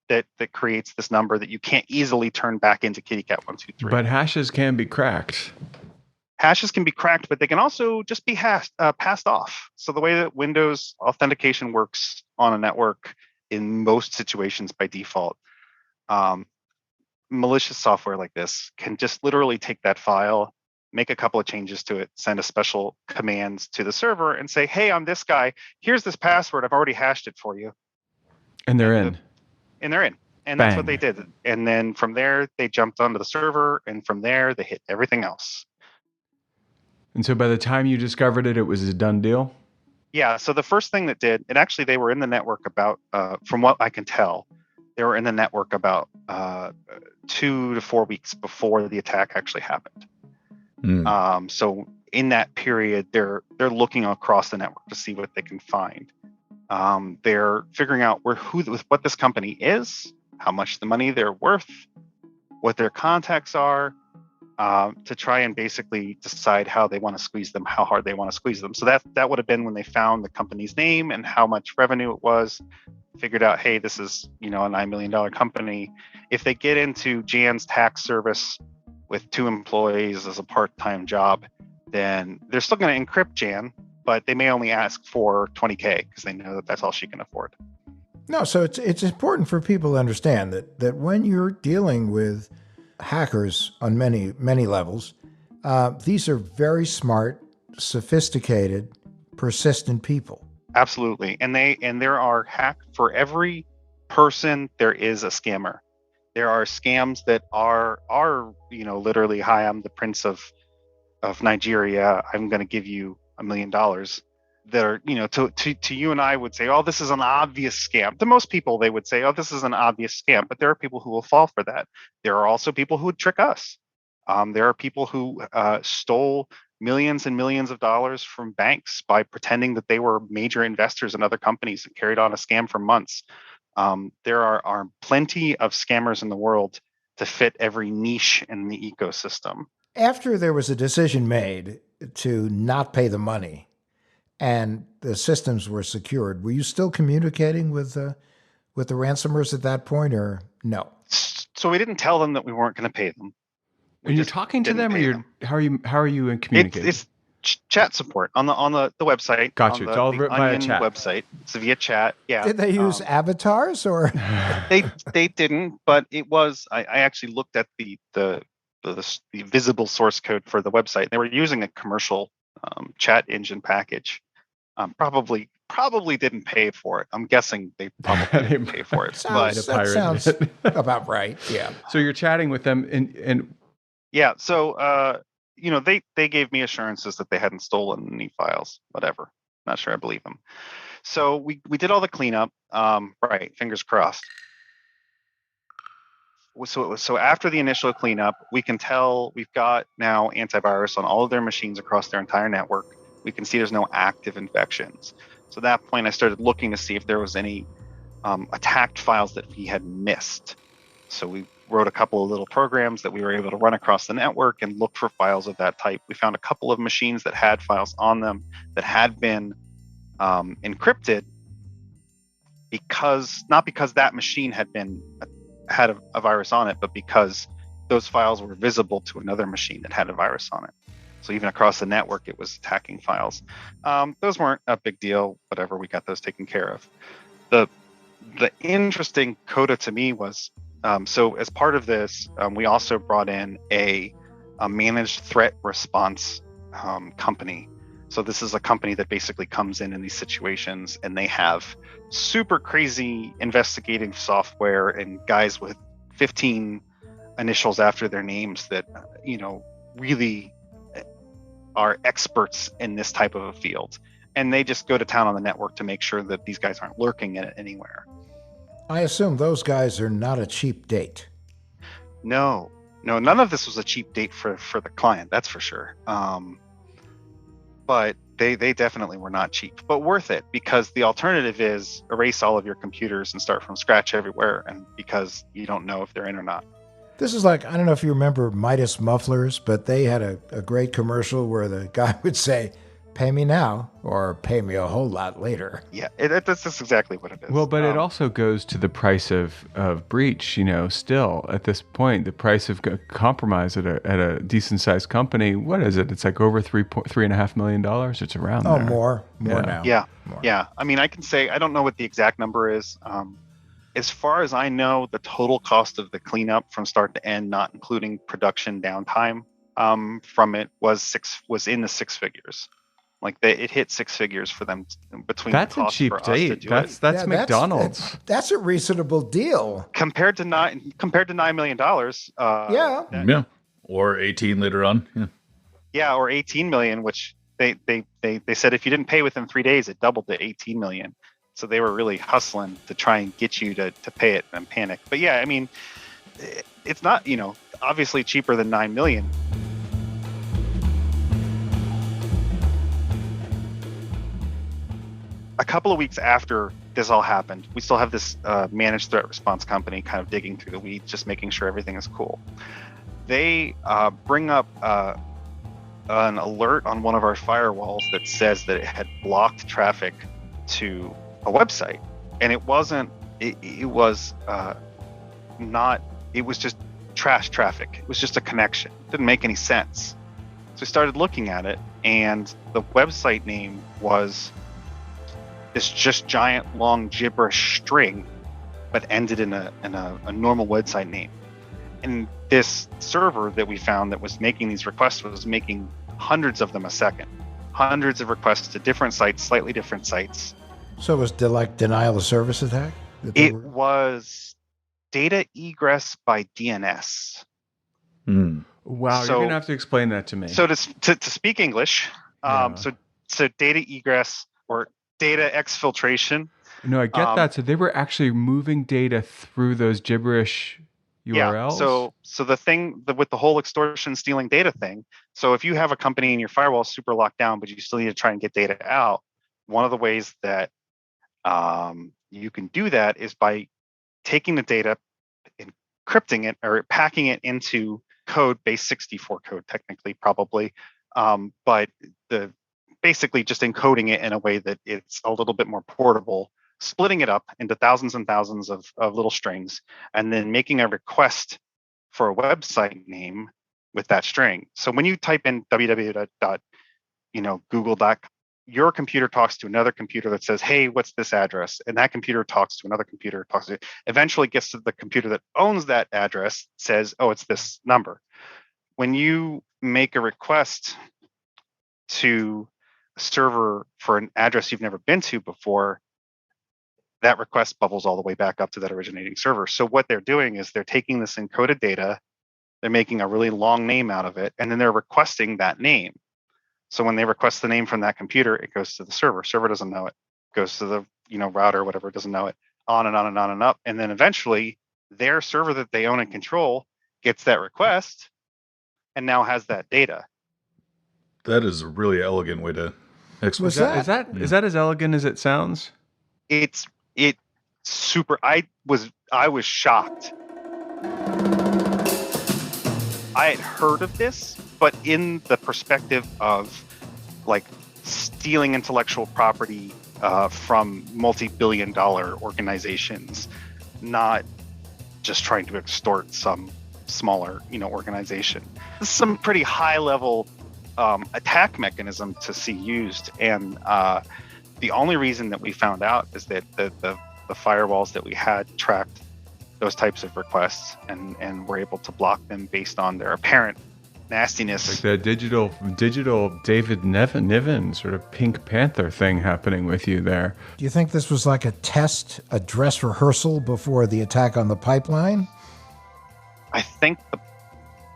that creates this number that you can't easily turn back into kittycat123. But hashes can be cracked. Hashes can be cracked, but they can also just be passed off. So the way that Windows authentication works on a network in most situations by default, malicious software like this can just literally take that file, make a couple of changes to it, send a special command to the server and say, "Hey, I'm this guy. Here's this password. I've already hashed it for you." And they're in. And they're in. And Bang. That's what they did. And then from there, they jumped onto the server. And from there, they hit everything else. And so by the time you discovered it, it was a done deal? Yeah. So the first thing they were in the network about, from what I can tell, they were in the network about 2 to 4 weeks before the attack actually happened. So in that period, they're looking across the network to see what they can find. They're figuring out what this company is, how much the money they're worth, what their contacts are, to try and basically decide how they want to squeeze them, how hard they want to squeeze them. So that would have been when they found the company's name and how much revenue it was, figured out, hey, this is, a $9 million company. If they get into Jan's tax service with 2 employees as a part-time job, then they're still going to encrypt Jan, but they may only ask for $20K because they know that that's all she can afford. No, so it's important for people to understand that when you're dealing with hackers on many, many levels, these are very smart, sophisticated, persistent people. Absolutely. And there are for every person, there is a scammer. There are scams that are literally, "Hi, I'm the prince of Nigeria. I'm going to give you $1 million." That are, to you and I would say, "Oh, this is an obvious scam." To most people, they would say, "Oh, this is an obvious scam." But there are people who will fall for that. There are also people who would trick us. There are people who stole millions and millions of dollars from banks by pretending that they were major investors in other companies and carried on a scam for months. There are plenty of scammers in the world to fit every niche in the ecosystem. After there was a decision made to not pay the money and the systems were secured, were you still communicating with the ransomers at that point, or no? So we didn't tell them that we weren't going to pay them. And you're talking to them, or how are you communicating? It's chat support on the website. Gotcha. It's all via chat. Website. It's via chat. Yeah. Did they use avatars or? They didn't, but it was. I actually looked at the the visible source code for the website. They were using a commercial chat engine package. Probably didn't pay for it. I'm guessing they probably didn't pay for it. That sounds about right. Yeah. So you're chatting with them, and yeah. So they gave me assurances that they hadn't stolen any files. Whatever. Not sure I believe them. So we did all the cleanup. Right. Fingers crossed. So after the initial cleanup, we can tell we've got now antivirus on all of their machines across their entire network. We can see there's no active infections. So at that point, I started looking to see if there was any attacked files that we had missed. So we wrote a couple of little programs that we were able to run across the network and look for files of that type. We found a couple of machines that had files on them that had been encrypted not because that machine had a virus on it, but because those files were visible to another machine that had a virus on it. So even across the network, it was attacking files. Those weren't a big deal. Whatever, we got those taken care of. The interesting coda to me was, so as part of this, we also brought in a managed threat response company. So this is a company that basically comes in these situations, and they have super crazy investigative software and guys with 15 initials after their names that really are experts in this type of a field, and they just go to town on the network to make sure that these guys aren't lurking in it anywhere. I assume those guys are not a cheap date. No, none of this was a cheap date for the client, that's for sure. But they definitely were not cheap, but worth it, because the alternative is erase all of your computers and start from scratch everywhere, and because you don't know if they're in or not. This is like, I don't know if you remember Midas Mufflers, but they had a great commercial where the guy would say, "Pay me now," or "Pay me a whole lot later." Yeah, that's exactly what it is. Well, but it also goes to the price of breach. Still at this point, the price of compromise at a decent sized company. What is it? It's like over $3.5 million. It's around there. More now. Yeah, more. Yeah. I mean, I can say I don't know what the exact number is. As far as I know, the total cost of the cleanup from start to end, not including production downtime, from it was in the six figures. Like it hit six figures for them between. That's the cost a cheap for us to date. do That's it. McDonald's. That's a reasonable deal compared to $9 million. Yeah. Or 18 later on. Yeah. Yeah, or 18 million, which they said if you didn't pay within 3 days, it doubled to 18 million. So they were really hustling to try and get you to pay it and panic. But yeah, I mean, it's not, obviously cheaper than 9 million. A couple of weeks after this all happened, we still have this managed threat response company kind of digging through the weeds, just making sure everything is cool. They bring up an alert on one of our firewalls that says that it had blocked traffic to a website, and it wasn't. It was not. It was just trash traffic. It was just a connection. It didn't make any sense. So we started looking at it, and the website name was this just giant long gibberish string, but ended in a normal website name. And this server that we found that was making these requests was making hundreds of them a second, hundreds of requests to different sites, slightly different sites. So it was like denial of service attack? It was data egress by DNS. Wow, So- you're gonna have to explain that to me. So to speak English, so data egress or data exfiltration. No, I get that. So they were actually moving data through those gibberish URLs. Yeah. So the thing with the whole extortion stealing data thing. So if you have a company and your firewall is super locked down, but you still need to try and get data out, one of the ways that you can do that is by taking the data, encrypting it, or packing it into code, base 64 code, technically, probably, but basically just encoding it in a way that it's a little bit more portable, splitting it up into thousands and thousands of little strings, and then making a request for a website name with that string. So when you type in www.google.com, your computer talks to another computer that says, "Hey, what's this address?" And that computer talks to another computer, eventually gets to the computer that owns that address, says, "Oh, it's this number." when you make a request to a server for an address you've never been to before, that request bubbles all the way back up to that originating server. So what they're doing is they're taking this encoded data, they're making a really long name out of it, and then they're requesting that name. So when they request the name from that computer, it goes to the server. Server doesn't know it. Goes to the router, whatever, doesn't know it. On and on and on and up. And then eventually their server that they own and control gets that request and now has that data. That is a really elegant way to explain. Is that as elegant as it sounds? It's super. I was shocked. I had heard of this, but in the perspective of like stealing intellectual property from multi-billion-dollar organizations, not just trying to extort some smaller, organization. This is some pretty high-level attack mechanism to see used, and the only reason that we found out is that the firewalls that we had tracked those types of requests and were able to block them based on their apparent nastiness. Like the digital David Niven sort of Pink Panther thing happening with you there. Do you think this was like a test, a dress rehearsal before the attack on the pipeline? I think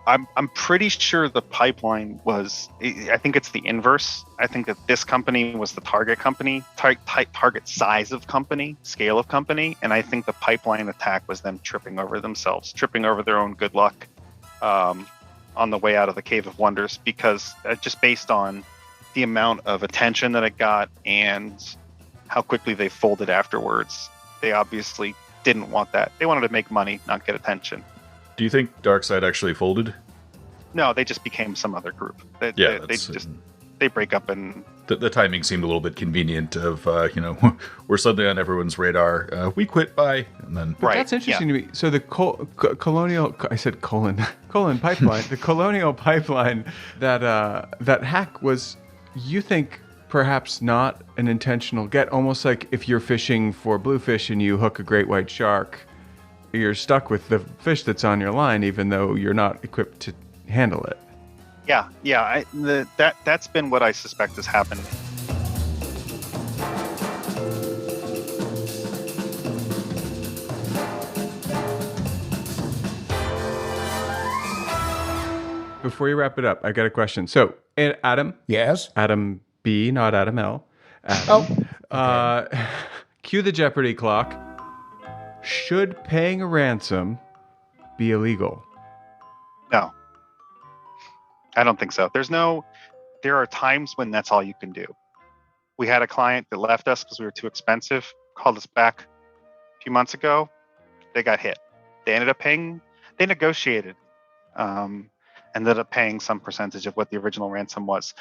I'm pretty sure the pipeline was, I think it's the inverse. I think that this company was the target company, target size of company, scale of company. And I think the pipeline attack was them tripping over themselves, tripping over their own good luck on the way out of the Cave of Wonders, because just based on the amount of attention that it got and how quickly they folded afterwards, they obviously didn't want that. They wanted to make money, not get attention. Do you think Darkside actually folded? No, they just became some other group. They break up, and the timing seemed a little bit convenient. Of we're suddenly on everyone's radar. We quit, bye, and then right. That's interesting to me. So the Colonial, I said colon pipeline. The Colonial Pipeline, that hack was, you think, perhaps not an intentional get, almost like if you're fishing for bluefish and you hook a great white shark, you're stuck with the fish that's on your line, even though you're not equipped to handle it. Yeah. That's been what I suspect has happened. Before you wrap it up, I got a question. So, Adam. Yes. Adam B, not Adam L. Adam. Okay. Cue the Jeopardy clock. Should paying a ransom be illegal? No, I don't think so. There are times when that's all you can do. We had a client that left us because we were too expensive, called us back a few months ago. They got hit. They ended up paying, they negotiated, ended up paying some percentage of what the original ransom was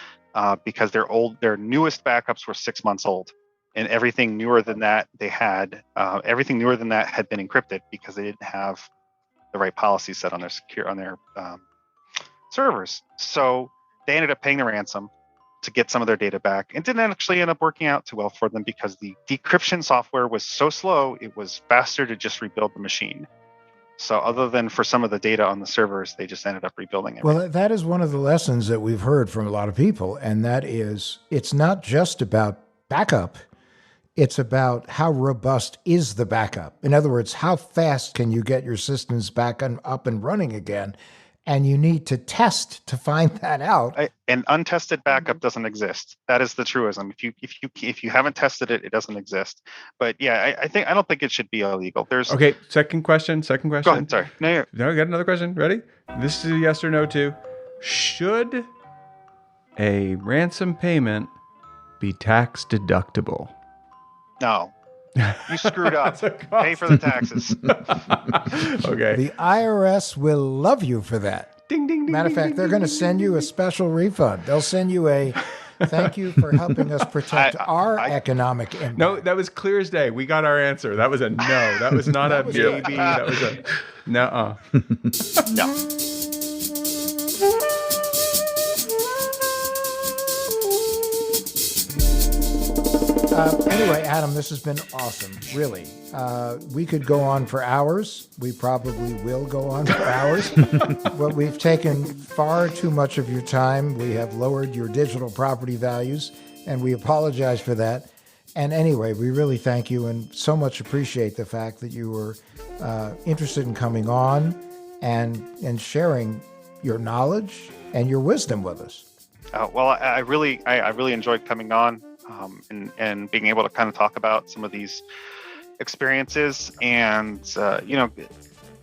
because their newest backups were 6 months old. And everything newer than that had been encrypted because they didn't have the right policy set on their servers. So they ended up paying the ransom to get some of their data back. It didn't actually end up working out too well for them because the decryption software was so slow, it was faster to just rebuild the machine. So other than for some of the data on the servers, they just ended up rebuilding it. Well, that is one of the lessons that we've heard from a lot of people, and that is it's not just about backup. It's about how robust is the backup. In other words, how fast can you get your systems back up and running again? And you need to test to find that out. An untested backup doesn't exist. That is the truism. If you haven't tested it, it doesn't exist. But yeah, I don't think it should be illegal. Okay. Second question. Go ahead. Sorry. No, I got another question. Ready? This is a yes or no too. Should a ransom payment be tax deductible? No. You screwed up. Pay for the taxes. Okay. The IRS will love you for that. Ding, ding, ding. Matter of fact, they're going to send you a special refund. They'll send you a thank you for helping us protect our economic impact. No, that was clear as day. We got our answer. That was a no. That was not a maybe. That was a no. No. Anyway, Adam, this has been awesome, really. We could go on for hours. We probably will go on for hours. But we've taken far too much of your time. We have lowered your digital property values, and we apologize for that. And anyway, we really thank you and so much appreciate the fact that you were interested in coming on and sharing your knowledge and your wisdom with us. Well, I really enjoyed coming on and being able to kind of talk about some of these experiences. And,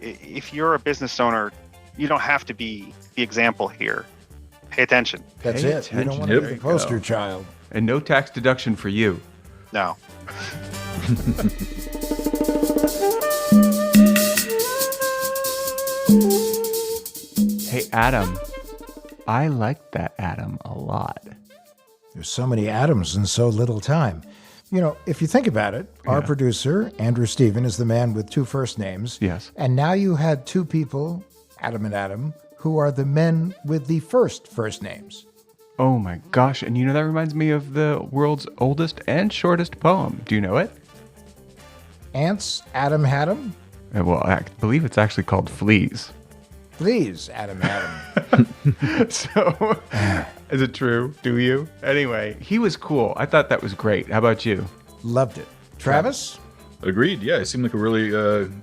if you're a business owner, you don't have to be the example here. Pay attention. That's Pay it. You don't want to be the poster child. And no tax deduction for you. No. Hey, Adam. I like that Adam a lot. There's so many Adams in so little time. You know, if you think about it, our producer, Andrew Steven, is the man with two first names. Yes. And now you had two people, Adam and Adam, who are the men with the first names. Oh my gosh. And that reminds me of the world's oldest and shortest poem. Do you know it? Ants, Adam had 'em. Well, I believe it's actually called Fleas. Please, Adam had 'em. So, is it true? Do you? Anyway, he was cool. I thought that was great. How about you? Loved it. Travis? Agreed. Yeah, he seemed like a really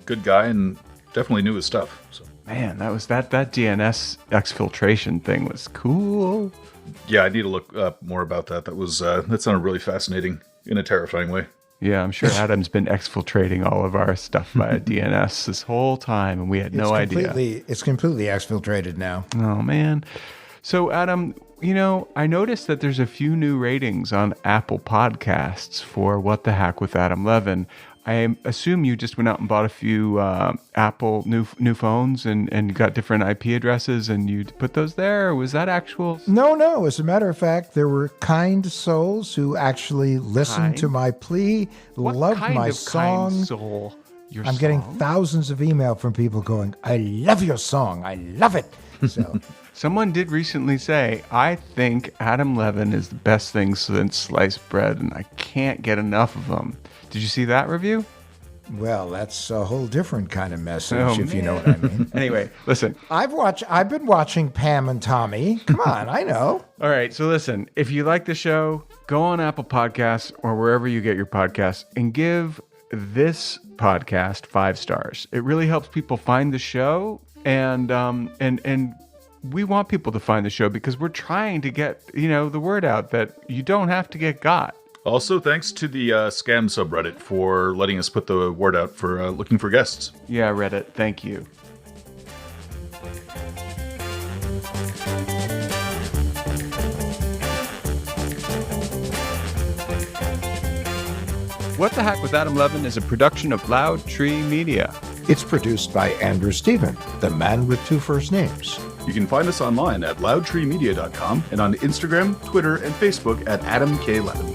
good guy and definitely knew his stuff. So. Man, that was that DNS exfiltration thing was cool. Yeah, I need to look up more about that. That sounded really fascinating in a terrifying way. Yeah, I'm sure Adam's been exfiltrating all of our stuff via DNS this whole time, and we had no idea. It's completely exfiltrated now. Oh, man. So, Adam, I noticed that there's a few new ratings on Apple Podcasts for What the Hack with Adam Levin. I assume you just went out and bought a few Apple new phones and got different IP addresses and you put those there? Or was that actual? No. As a matter of fact, there were kind souls who actually listened to my plea, loved my song. Kind soul? I'm getting thousands of email from people going, I love your song. I love it. So someone did recently say, I think Adam Levin is the best thing since sliced bread and I can't get enough of them. Did you see that review? Well, that's a whole different kind of message, if you know what I mean. Anyway, listen. I've been watching Pam and Tommy. Come on, I know. All right, so listen. If you like the show, go on Apple Podcasts or wherever you get your podcasts and give this podcast 5 stars. It really helps people find the show, and we want people to find the show because we're trying to get the word out that you don't have to get got. Also, thanks to the scam subreddit for letting us put the word out for looking for guests. Yeah, Reddit. Thank you. What the Hack with Adam Levin is a production of Loud Tree Media. It's produced by Andrew Steven, the man with two first names. You can find us online at loudtreemedia.com and on Instagram, Twitter, and Facebook at Adam K. Levin.